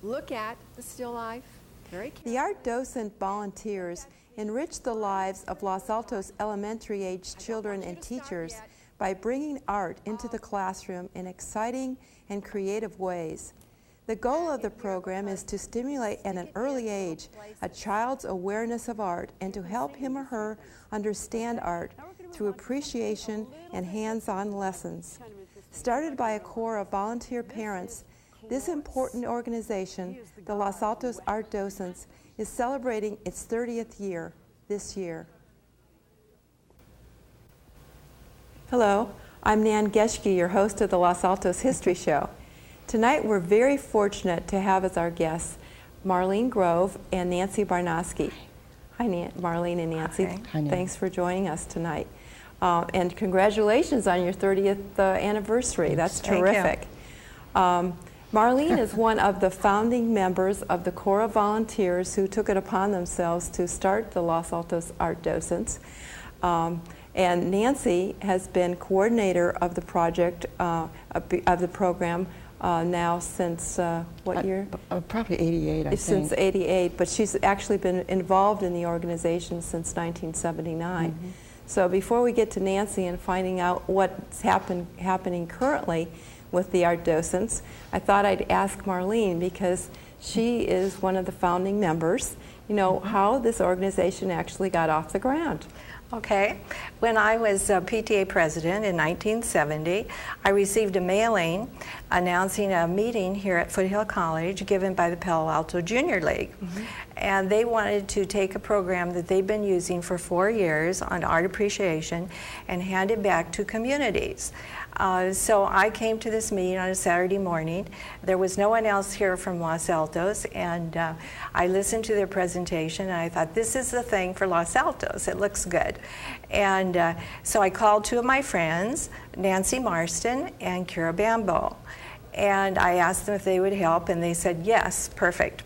Look at the still life very carefully. The art docent volunteers enrich the lives of Los Altos elementary-age children and teachers by bringing art into the classroom in exciting and creative ways. The goal of the program is to stimulate at an early age a child's awareness of art and to help him or her understand art through appreciation and hands-on lessons. Started by a corps of volunteer parents, this important organization, the Los Altos Art Docents, is celebrating its 30th year this year. Hello, I'm Nan Geschke, your host of the Los Altos History Show. Tonight we're very fortunate to have as our guests Marlene Grove and Nancy Barnosky. Hi, Marlene and Nancy. Hi, Nan. Thanks for joining us tonight. And congratulations on your 30th anniversary. That's terrific. Marlene is one of the founding members of the Corps of Volunteers who took it upon themselves to start the Los Altos Art Docents. And Nancy has been coordinator of the project, of the program, now since what year? Probably 88, I think. Since 88, but she's actually been involved in the organization since 1979. Mm-hmm. So before we get to Nancy and finding out what's happening currently with the art docents, I thought I'd ask Marlene, because she is one of the founding members, you know, how this organization actually got off the ground. Okay. When I was PTA president in 1970, I received a mailing announcing a meeting here at Foothill College given by the Palo Alto Junior League. Mm-hmm. And they wanted to take a program that they've been using for 4 years on art appreciation and hand it back to communities. So I came to this meeting on a Saturday morning. There was no one else here from Los Altos, and I listened to their presentation, and I thought, this is the thing for Los Altos. It looks good. And so I called two of my friends, Nancy Marston and Kira Bambo, and I asked them if they would help, and they said, yes, perfect.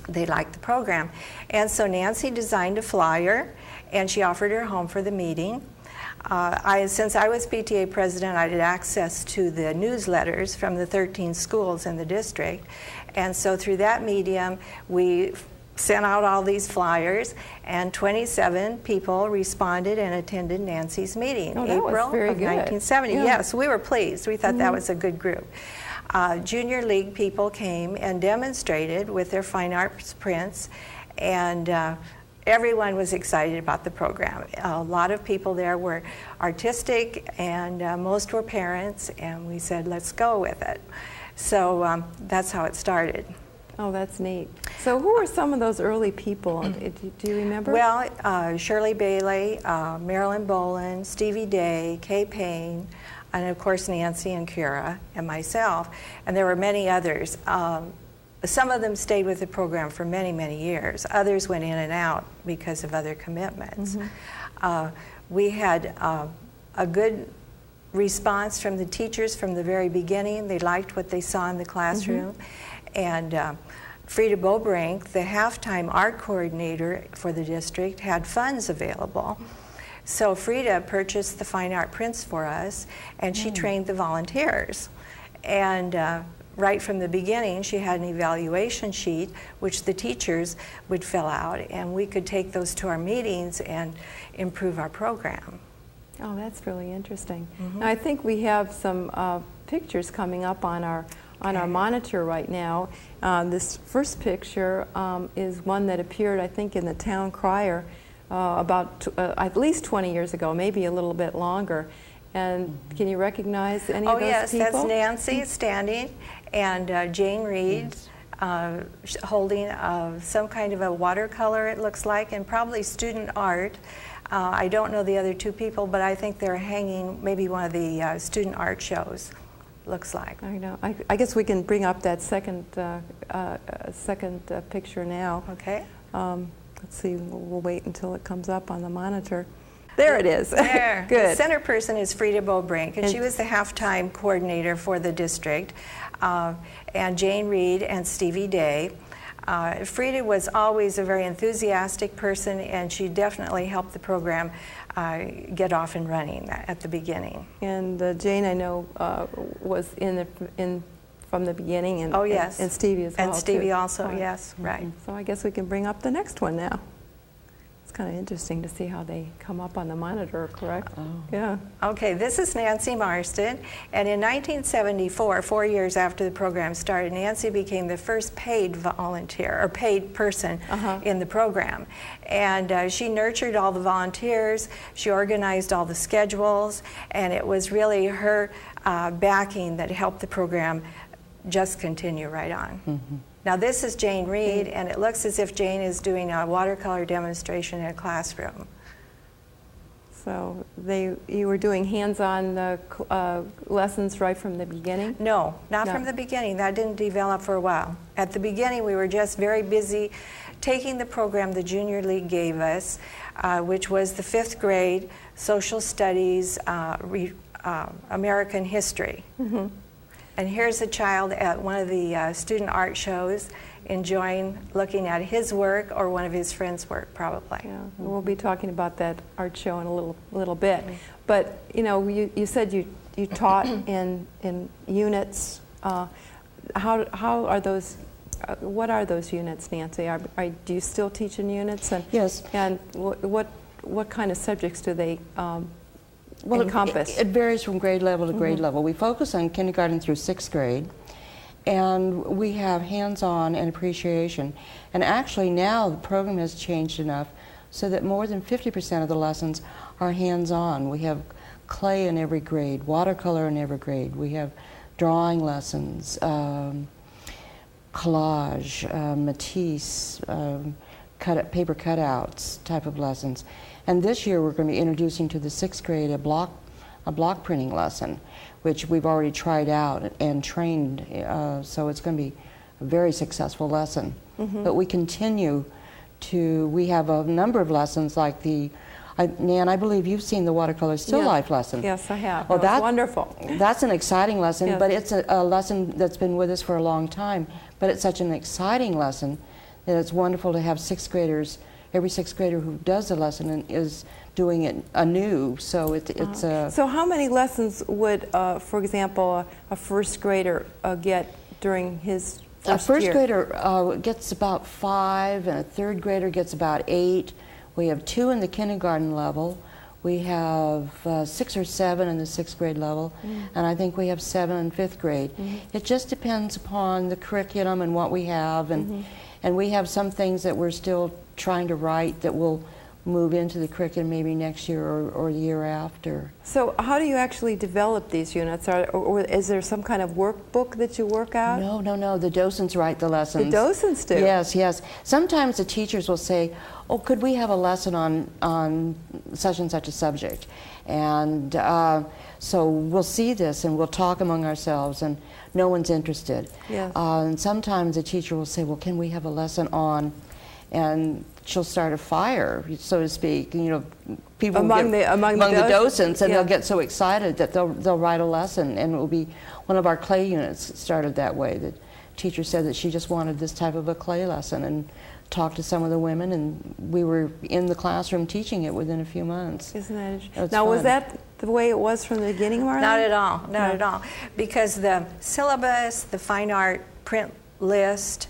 They liked the program. And so Nancy designed a flyer, and she offered her home for the meeting. Since I was PTA president, I had access to the newsletters from the 13 schools in the district. And so through that medium, we sent out all these flyers, and 27 people responded and attended Nancy's meeting. Oh, that was very of good. 1970. Yeah. Yes, we were pleased. We thought that was a good group. Junior League people came and demonstrated with their fine arts prints, and everyone was excited about the program. A lot of people there were artistic, and most were parents, and we said, let's go with it. So that's how it started. Oh, that's neat. So who were some of those early people? Do you remember? Well, Shirley Bailey, Marilyn Bolin, Stevie Day, Kay Payne, and of course Nancy and Kira and myself, and there were many others. Some of them stayed with the program for many, many years. Others went in and out because of other commitments. Mm-hmm. We had a good response from the teachers from the very beginning. They liked what they saw in the classroom. Mm-hmm. And Frida Bobrink, the halftime art coordinator for the district, had funds available. So Frida purchased the fine art prints for us, and she trained the volunteers. And right from the beginning, she had an evaluation sheet which the teachers would fill out, and we could take those to our meetings and improve our program. Oh, that's really interesting. Mm-hmm. Now, I think we have some pictures coming up on our monitor right now. This first picture is one that appeared, I think, in the Town Crier about at least 20 years ago, maybe a little bit longer. And can you recognize any of those yes, people? That's Nancy standing, and Jane Reed holding some kind of a watercolor, it looks like, and probably student art. I don't know the other two people, but I think they're hanging maybe one of the student art shows, looks like. I know. I guess we can bring up that second picture now. Okay. Let's see, we'll wait until it comes up on the monitor. There it is. There. Good. The center person is Frida Bobrink, and she was the halftime coordinator for the district, and Jane Reed and Stevie Day. Frida was always a very enthusiastic person, and she definitely helped the program get off and running at the beginning. And Jane, I know, was from the beginning, and, oh, yes. and Stevie as well. And Stevie too. also, yes, right. So I guess we can bring up the next one now. It's kind of interesting to see how they come up on the monitor, correct? Oh. Yeah. Okay, this is Nancy Marston, and in 1974, 4 years after the program started, Nancy became the first paid volunteer, or paid person in the program. And she nurtured all the volunteers, she organized all the schedules, and it was really her backing that helped the program just continue right on. Mm-hmm. Now this is Jane Reed, and it looks as if Jane is doing a watercolor demonstration in a classroom. So you were doing hands-on lessons right from the beginning? No, not No. from the beginning. That didn't develop for a while. At the beginning, we were just very busy taking the program the Junior League gave us, which was the 5th grade social studies, American history. Mm-hmm. And here's a child at one of the student art shows enjoying looking at his work or one of his friends' work, probably. Yeah, we'll be talking about that art show in a little bit. But you know, you said you taught in units. How are those? What are those units, Nancy? Do you still teach in units? And Yes. And what kind of subjects do they encompass? It varies from grade level to grade level. We focus on kindergarten through 6th grade, and we have hands-on and appreciation. And actually now the program has changed enough so that more than 50% of the lessons are hands-on. We have clay in every grade, watercolor in every grade. We have drawing lessons, collage, Matisse, paper cutouts type of lessons. And this year we're going to be introducing to the 6th grade a block printing lesson, which we've already tried out and trained, so it's going to be a very successful lesson. But we continue we have a number of lessons like Nan, I believe you've seen the watercolor still life lesson. Yes, I have. Well, that's wonderful. That's an exciting lesson, Yes. but it's a lesson that's been with us for a long time. But it's such an exciting lesson that it's wonderful to have 6th graders. Every 6th grader who does the lesson and is doing it anew, so it's a... So how many lessons would, for example, a 1st grader get during his first year? A 1st grader gets about 5, and a 3rd grader gets about 8. We have 2 in the kindergarten level. We have 6 or 7 in the 6th grade level, and I think we have 7 in 5th grade. It just depends upon the curriculum and what we have, and we have some things that we're still trying to write that will move into the curriculum maybe next year or the year after. So how do you actually develop these units? Or is there some kind of workbook that you work out? No, the docents write the lessons. The docents do? Yes. Sometimes the teachers will say, oh, could we have a lesson on such and such a subject? And so we'll see this and we'll talk among ourselves, and no one's interested. Yes. And sometimes the teacher will say, well, can we have a lesson on, and she'll start a fire, so to speak. You know, people among the docents, and yeah. they'll get so excited that they'll write a lesson, and it will be one of our clay units started that way. The teacher said that she just wanted this type of a clay lesson, and talked to some of the women, and we were in the classroom teaching it within a few months. Isn't that interesting? It's now, fun. was that the way it was from the beginning, Marlene? Not at all, not at all. Because the syllabus, the fine art print list,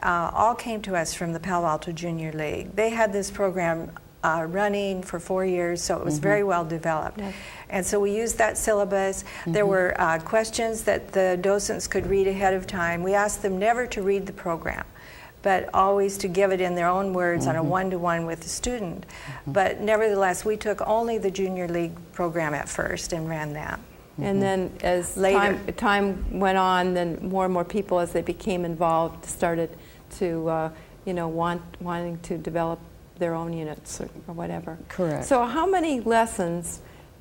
all came to us from the Palo Alto Junior League. They had this program running for 4 years, so it was very well developed. Yeah. And so we used that syllabus. There were questions that the docents could read ahead of time. We asked them never to read the program, but always to give it in their own words on a one-to-one with the student. But nevertheless, we took only the Junior League program at first and ran that. And then as time went on, then more and more people, as they became involved, started to, wanting to develop their own units or whatever. Correct. So how many lessons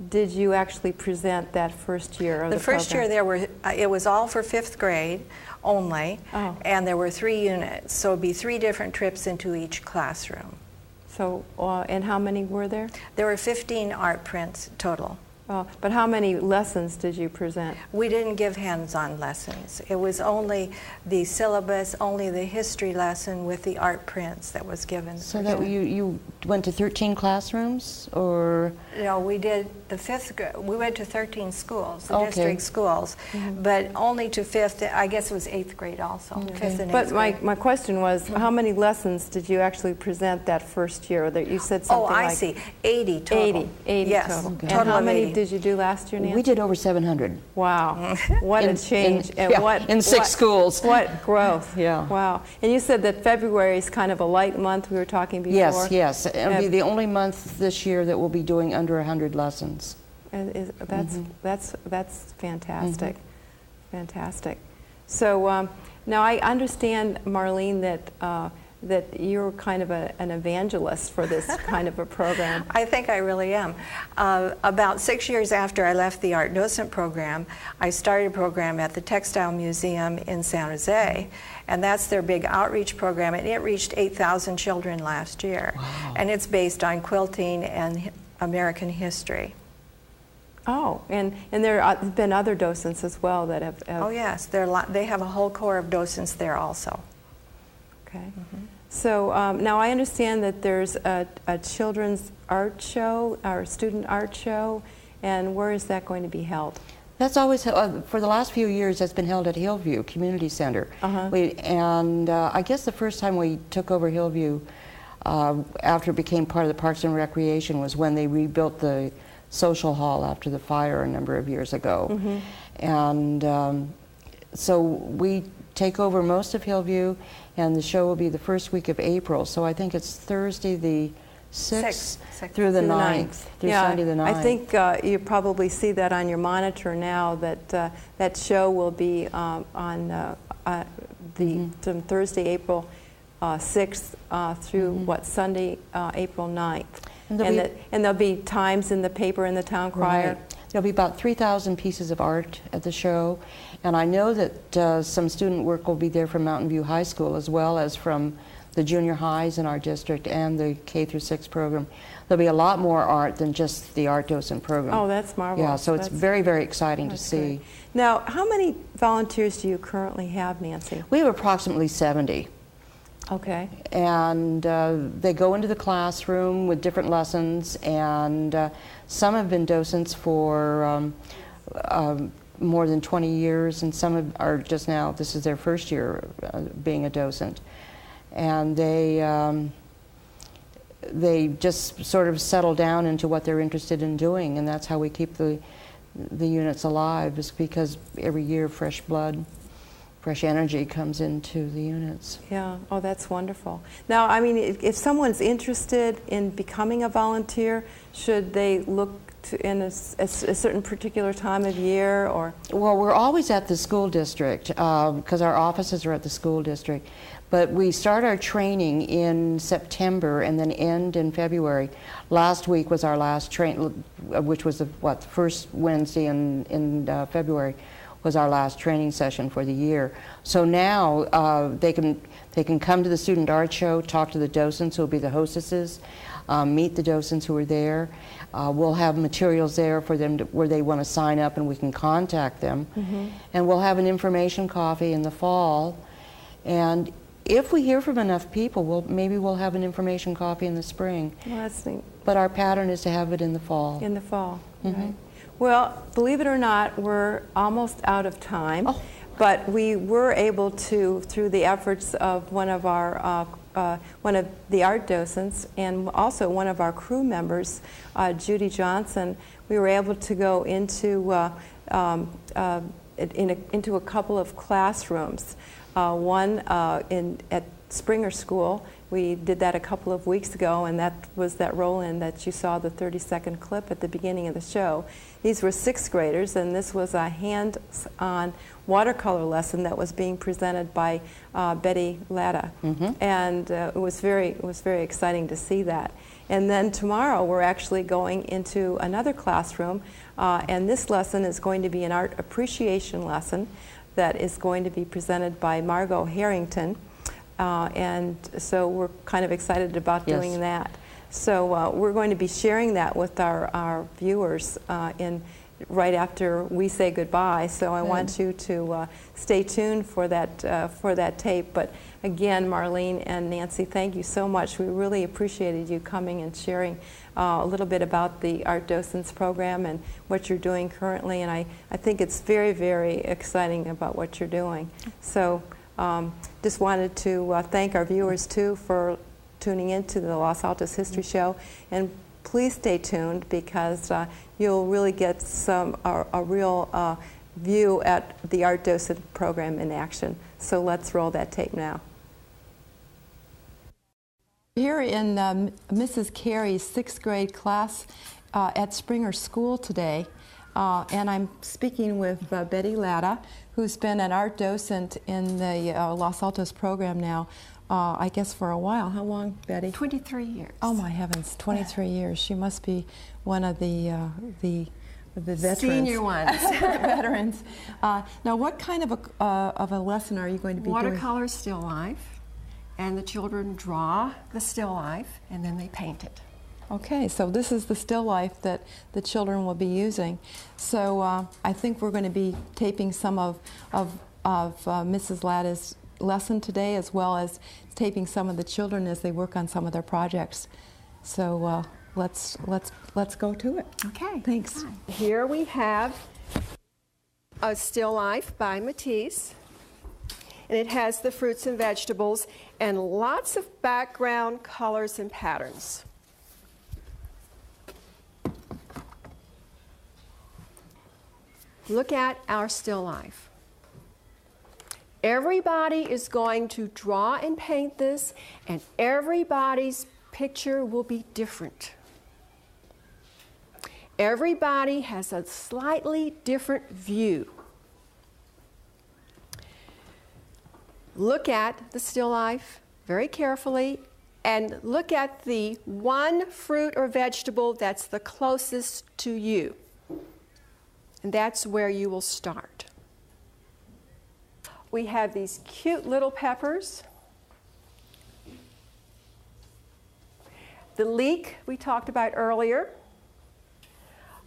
did you actually present that first year of the first program? year it was all for 5th grade only, and there were 3 units, so it'd be 3 different trips into each classroom. So, and how many were there? There were 15 art prints total. But how many lessons did you present? We didn't give hands-on lessons. It was only the syllabus, only the history lesson with the art prints that was given. So that you went to 13 classrooms, or? No, we did the 5th grade. We went to 13 schools, the district schools, but only to 5th. I guess it was 8th grade also. 5th and 8th But grade. my question was, how many lessons did you actually present that first year? That you said something like... I see. 80 total. 80 yes, total. Okay. And Total how of many 80. did you do last year, Nancy? We did over 700. Wow, what a change. In 6 schools. What growth. Yeah. Wow. And you said that February is kind of a light month, we were talking before. Yes. It'll be the only month this year that will be doing under 100 lessons. And that's fantastic. Fantastic. So now I understand, Marlene, that you're kind of an evangelist for this kind of a program. I think I really am. About 6 years after I left the art docent program, I started a program at the Textile Museum in San Jose, and that's their big outreach program, and it reached 8,000 children last year. Wow. And it's based on quilting and American history. Oh, and there have been other docents as well that have... Oh yes, they have a whole corps of docents there also. Okay. So now I understand that there's a children's art show, or student art show, and where is that going to be held? That's always, for the last few years, that's been held at Hillview Community Center. I guess the first time we took over Hillview, after it became part of the Parks and Recreation, was when they rebuilt the social hall after the fire a number of years ago. And so we take over most of Hillview, and the show will be the first week of April. So I think it's Thursday the 6th through the 9th, through Sunday the 9th. I think you probably see that on your monitor now, that that show will be on from Thursday, April 6th through Sunday, April 9th. And there'll be times in the paper in the town crier. Right. There'll be about 3,000 pieces of art at the show, and I know that some student work will be there from Mountain View High School, as well as from the junior highs in our district and the K through 6 program. There'll be a lot more art than just the art docent program. Oh, that's marvelous. Yeah, so it's very, very exciting to see. Great. Now, how many volunteers do you currently have, Nancy? We have approximately 70. Okay. And they go into the classroom with different lessons, and some have been docents for more than 20 years, and some are just now, this is their first year being a docent. And they just sort of settle down into what they're interested in doing, and that's how we keep the units alive, is because every year fresh blood, fresh energy comes into the units. Yeah, oh, that's wonderful. Now, I mean, if someone's interested in becoming a volunteer, should they look in a certain particular time of year, or? Well, we're always at the school district, because our offices are at the school district. But we start our training in September and then end in February. Last week was our last train, which was the first Wednesday in February, was our last training session for the year. So now they can come to the student art show, talk to the docents who will be the hostesses, meet the docents who are there. We'll have materials there for them where they want to sign up, and we can contact them. And we'll have an information coffee in the fall. And if we hear from enough people, maybe we'll have an information coffee in the spring. Well, that's neat. But our pattern is to have it in the fall. In the fall, right. Well, believe it or not, we're almost out of time. Oh. But we were able to, through the efforts of one of the art docents and also one of our crew members, Judy Johnson, we were able to go into into a couple of classrooms. One at Springer School. We did that a couple of weeks ago, and that was that roll-in that you saw, the 30-second clip at the beginning of the show. These were 6th graders, and this was a hands-on watercolor lesson that was being presented by Betty Latta. And it was very exciting to see that. And then tomorrow we're actually going into another classroom, and this lesson is going to be an art appreciation lesson that is going to be presented by Margot Harrington. And so we're kind of excited about doing that. So we're going to be sharing that with our viewers right after we say goodbye. So I want you to stay tuned for that tape. But again, Marlene and Nancy, thank you so much. We really appreciated you coming and sharing a little bit about the Art Docents program and what you're doing currently. And I think it's very, very exciting about what you're doing. So just wanted to thank our viewers too for tuning in to the Los Altos History Show, and please stay tuned because you'll really get a real view at the Art Docent program in action. So let's roll that tape now. Here in Mrs. Carey's 6th grade class at Springer School today, and I'm speaking with Betty Latta, who's been an art docent in the Los Altos program now, I guess for a while. How long, Betty? 23 years. Oh my heavens, 23 years. She must be one of the veterans. Senior ones. Veterans. Now, what kind of a lesson are you going to be doing? Watercolor still life, and the children draw the still life, and then they paint it. Okay, so this is the still life that the children will be using. So I think we're going to be taping some of Mrs. Latta's lesson today, as well as taping some of the children as they work on some of their projects. So let's go to it. Okay. Thanks. Here we have a still life by Matisse, and it has the fruits and vegetables and lots of background colors and patterns. Look at our still life. Everybody is going to draw and paint this, and everybody's picture will be different. Everybody has a slightly different view. Look at the still life very carefully and look at the one fruit or vegetable that's the closest to you. And that's where you will start. We have these cute little peppers. The leek we talked about earlier.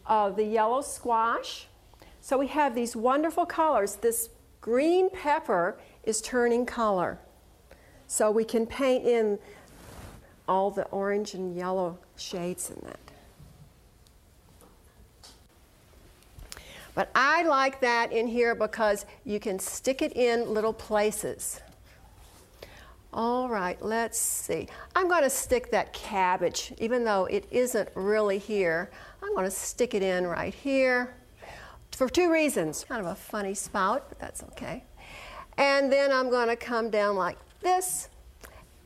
The yellow squash. So we have these wonderful colors. This green pepper is turning color. So we can paint in all the orange and yellow shades in that. But I like that in here because you can stick it in little places. All right, let's see. I'm going to stick that cabbage, even though it isn't really here. I'm going to stick it in right here for two reasons. Kind of a funny spout, but that's okay. And then I'm going to come down like this.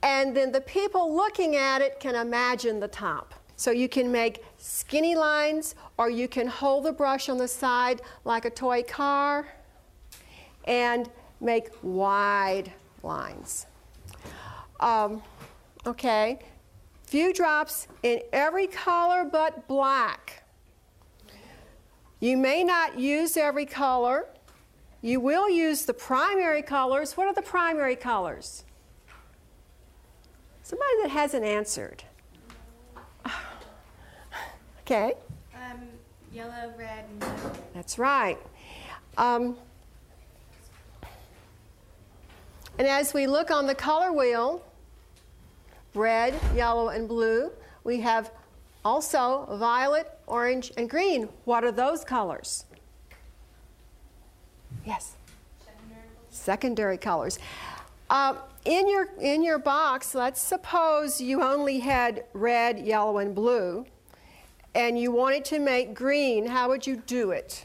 And then the people looking at it can imagine the top. So you can make skinny lines, or you can hold the brush on the side like a toy car and make wide lines. Okay, few drops in every color but black. You may not use every color. You will use the primary colors. What are the primary colors? Somebody that hasn't answered. Okay. Yellow, red, and blue. That's right. And as we look on the color wheel, red, yellow, and blue, we have also violet, orange, and green. What are those colors? Yes? Secondary colors. In your box, let's suppose you only had red, yellow, and blue, and you wanted to make green. How would you do it?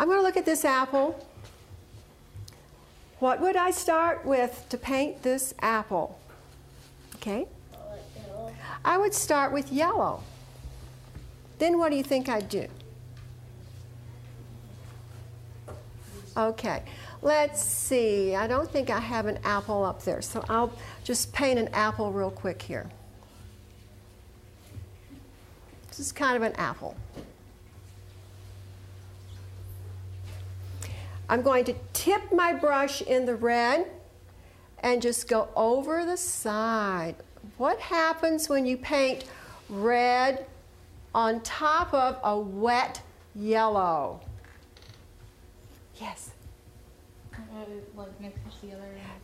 I'm going to look at this apple. What would I start with to paint this apple? Okay. I would start with yellow. Then what do you think I'd do? Okay, let's see. I don't think I have an apple up there, so I'll just paint an apple real quick here. This is kind of an apple. I'm going to tip my brush in the red and just go over the side. What happens when you paint red on top of a wet yellow? Yes?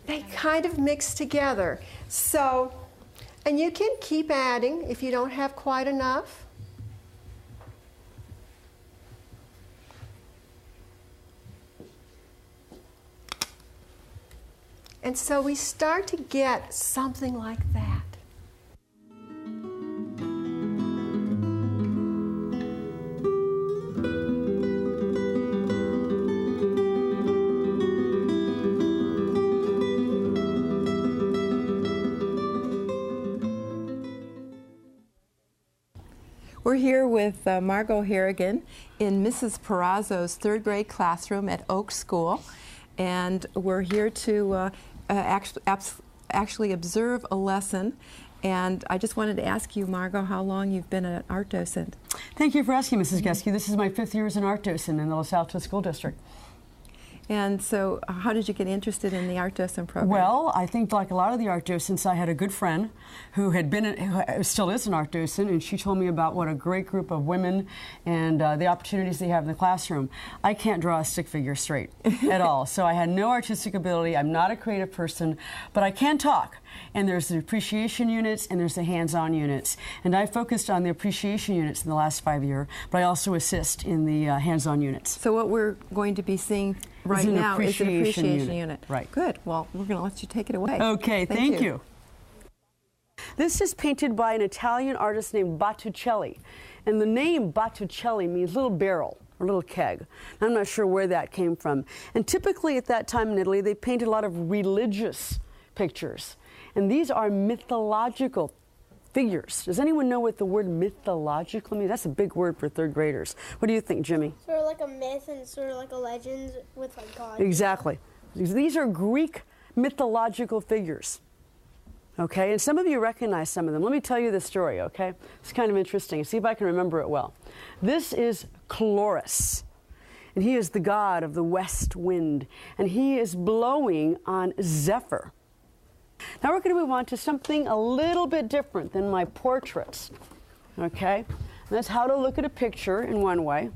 They kind of mix together. So, and you can keep adding if you don't have quite enough. And so we start to get something like that. We're here with Margot Harrigan in Mrs. Perazzo's third grade classroom at Oak School, and we're here to actually observe a lesson. And I just wanted to ask you, Margot, how long you've been an art docent? Thank you for asking, Mrs. Geske. This is my 5th year as an art docent in the Los Altos School District. And so how did you get interested in the art docent program? Well, I think like a lot of the art docents, I had a good friend who still is an art docent, and she told me about what a great group of women and the opportunities they have in the classroom. I can't draw a stick figure straight at all, so I had no artistic ability. I'm not a creative person, but I can talk. And there's the appreciation units and there's the hands-on units. And I focused on the appreciation units in the last 5 years, but I also assist in the hands-on units. So what we're going to be seeing right now is an appreciation unit. Right. Good. Well, we're going to let you take it away. Okay, thank you. This is painted by an Italian artist named Botticelli. And the name Botticelli means little barrel or little keg. I'm not sure where that came from. And typically at that time in Italy, they painted a lot of religious pictures. And these are mythological figures. Does anyone know what the word mythological means? That's a big word for 3rd graders. What do you think, Jimmy? Sort of like a myth and sort of like a legend with like God. Exactly. These are Greek mythological figures. Okay, and some of you recognize some of them. Let me tell you the story, okay? It's kind of interesting. See if I can remember it well. This is Chloris, and he is the god of the west wind, and he is blowing on Zephyr. Now we're going to move on to something a little bit different than my portraits, okay? And that's how to look at a picture in one way.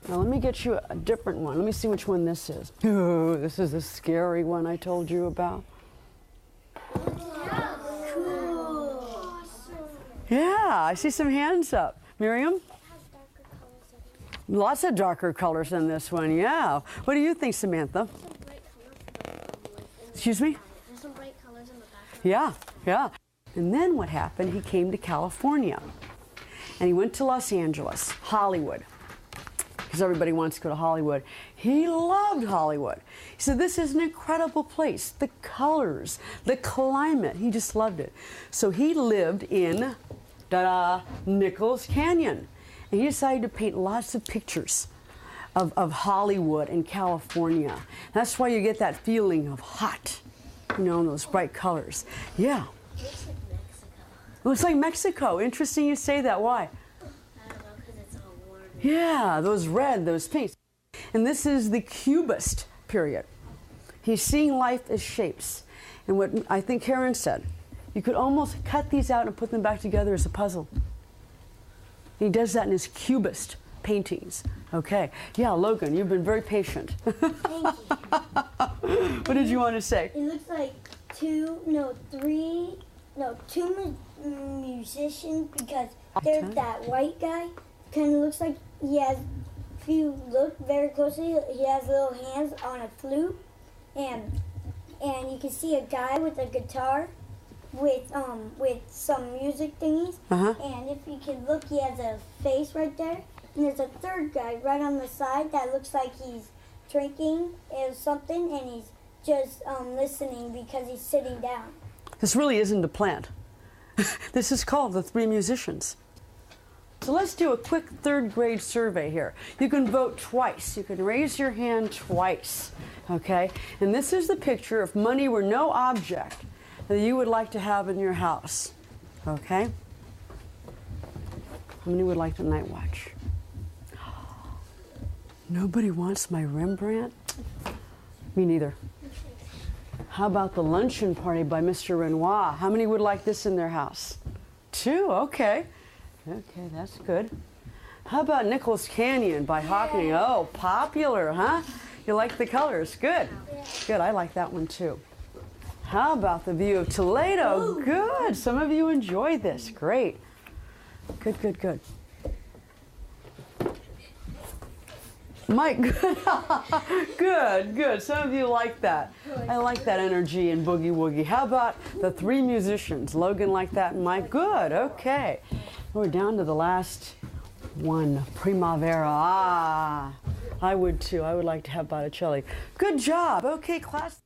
Now let me get you a different one. Let me see which one this is. Oh, this is the scary one I told you about. Cool. Yeah, I see some hands up. Miriam? Lots of darker colors in this one, yeah. What do you think, Samantha? Excuse me? There's some bright colors in the background. Yeah, yeah. And then what happened, he came to California. And he went to Los Angeles, Hollywood, because everybody wants to go to Hollywood. He loved Hollywood. He said, this is an incredible place. The colors, the climate, he just loved it. So he lived in, Nichols Canyon. And he decided to paint lots of pictures of Hollywood and California. That's why you get that feeling of hot, you know, those bright colors. Yeah. Looks like Mexico. Looks like Mexico. Interesting you say that. Why? I don't know, because it's all warm. Yeah, those red, those pinks. And this is the Cubist period. He's seeing life as shapes. And what I think Karen said, you could almost cut these out and put them back together as a puzzle. He does that in his Cubist paintings. Okay. Yeah, Logan, you've been very patient. Thank you. What did you want to say? It looks like two musicians, because there's that white guy. Kind of looks like he has, if you look very closely, he has little hands on a flute, and you can see a guy with a guitar with some music thingies. And if you can look, he has a face right there. And there's a third guy right on the side that looks like he's drinking something, and just listening because he's sitting down. This really isn't a plant. This is called the Three Musicians. So let's do a quick third grade survey here. You can vote twice. You can raise your hand twice, okay? And this is the picture if money were no object that you would like to have in your house, okay? How many would like the night watch? Nobody wants my Rembrandt? Me neither. How about the luncheon party by Mr. Renoir? How many would like this in their house? 2, okay. Okay, that's good. How about Nichols Canyon by Hockney? Oh, popular, huh? You like the colors? Good. Good, I like that one too. How about the view of Toledo? Good, some of you enjoy this. Great. Good, good, good. Mike, good. Good, good. Some of you like that. I like that energy in Boogie Woogie. How about the Three Musicians? Logan liked that and Mike? Good, okay. We're down to the last one, Primavera. Ah, I would too. I would like to have Botticelli. Good job. Okay, class.